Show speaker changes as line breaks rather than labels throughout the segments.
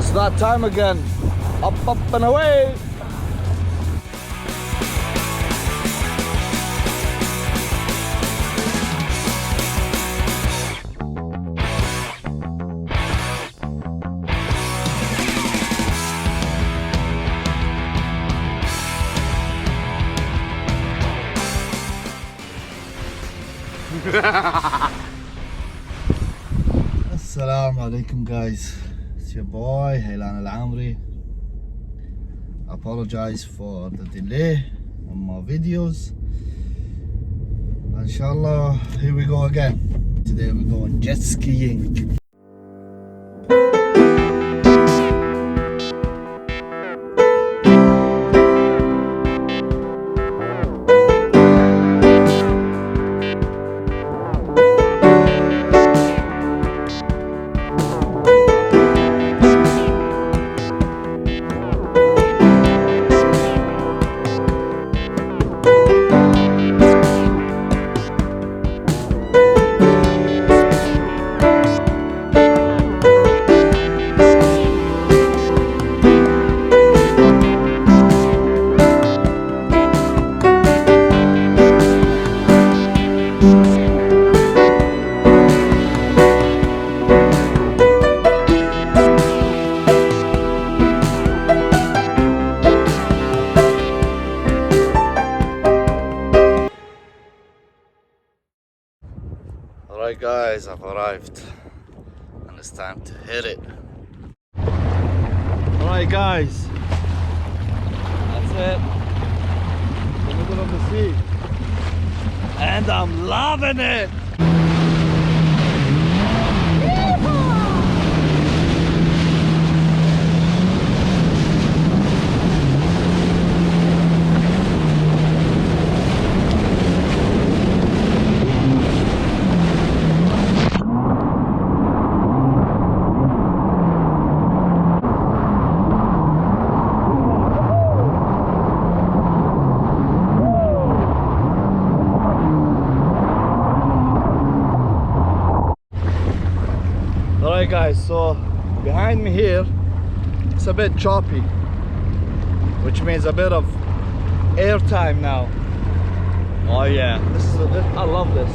It's that time again. Up, up and away. Assalamu alaikum guys, it's your boy heylaan alameri. I apologize for the delay on my videos. Inshallah, here we go again. Today we're going jet skiing. Alright guys, I've arrived and it's time to hit it. Alright guys, that's it. The middle of the sea. And I'm loving it! Alright guys, so behind me here it's a bit choppy, which means a bit of air time now. Oh yeah, this is I love this.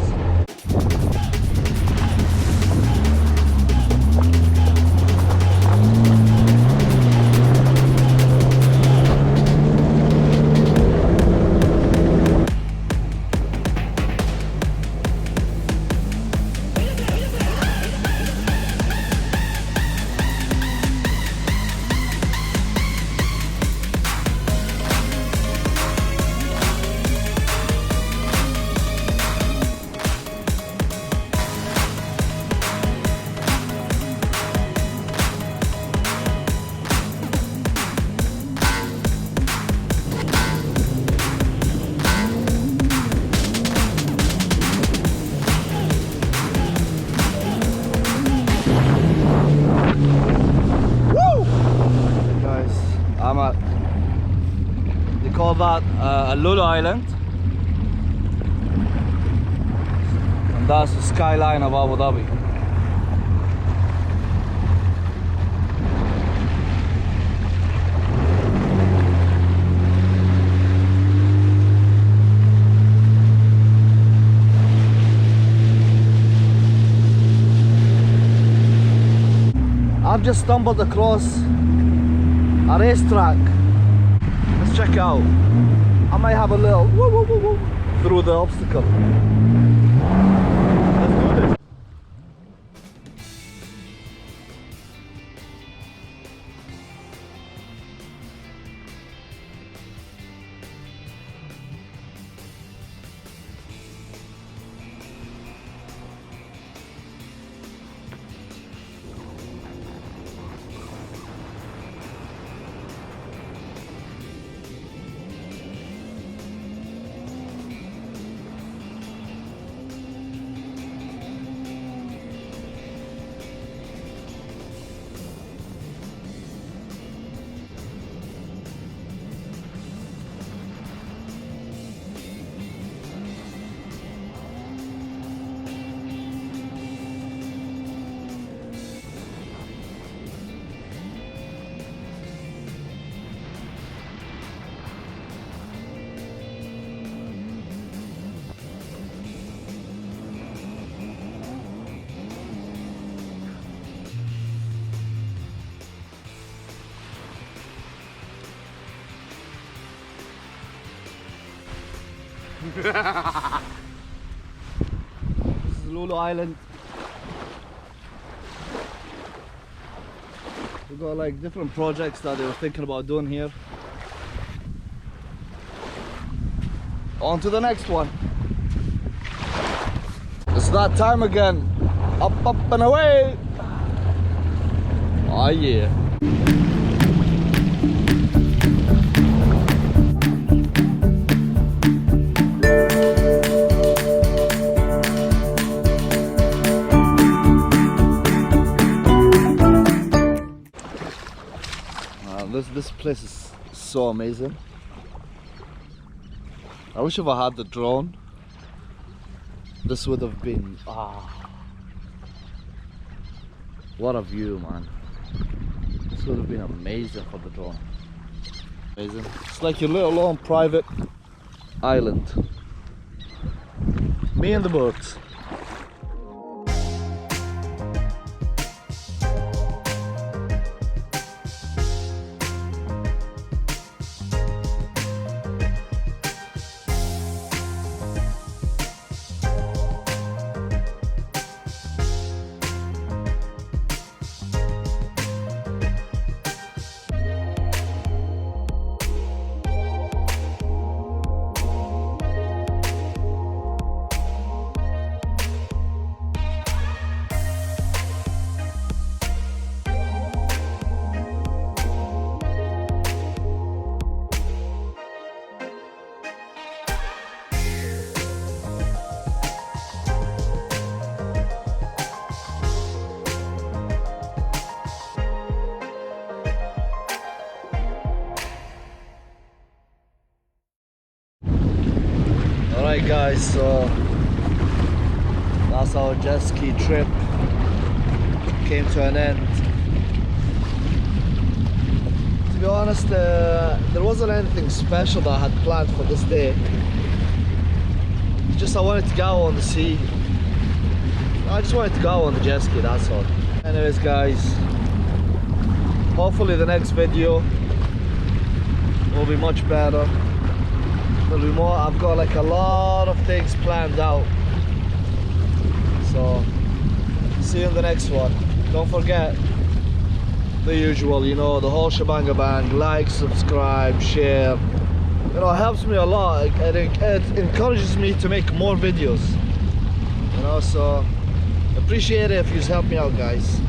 They call that a Lulu Island, and that's the skyline of Abu Dhabi. I've just stumbled across a racetrack. Let's check out. I might have a little woo, woo, woo, woo, through the obstacle. Let's do this. This is Lulu Island. We got like different projects that they were thinking about doing here. On to the next one. It's that time again. Up, up and away. Oh yeah. This place is so amazing. I wish if I had the drone, this would have been what a view, man. This would have been amazing for the drone. Amazing. It's like your little own private island. Me and the birds. Alright guys, so that's our jet ski trip. Came to an end. To be honest, there wasn't anything special that I had planned for this day. Just I wanted to go on the sea. I just wanted to go on the jet ski, that's all. Anyways guys, hopefully the next video will be much better. There'll be more. I've got like a lot of things planned out. So see you in the next one. Don't forget the usual, you know, the whole shebang bang. Like, subscribe, share. You know, it helps me a lot. It encourages me to make more videos. You know, so appreciate it if you help me out, guys.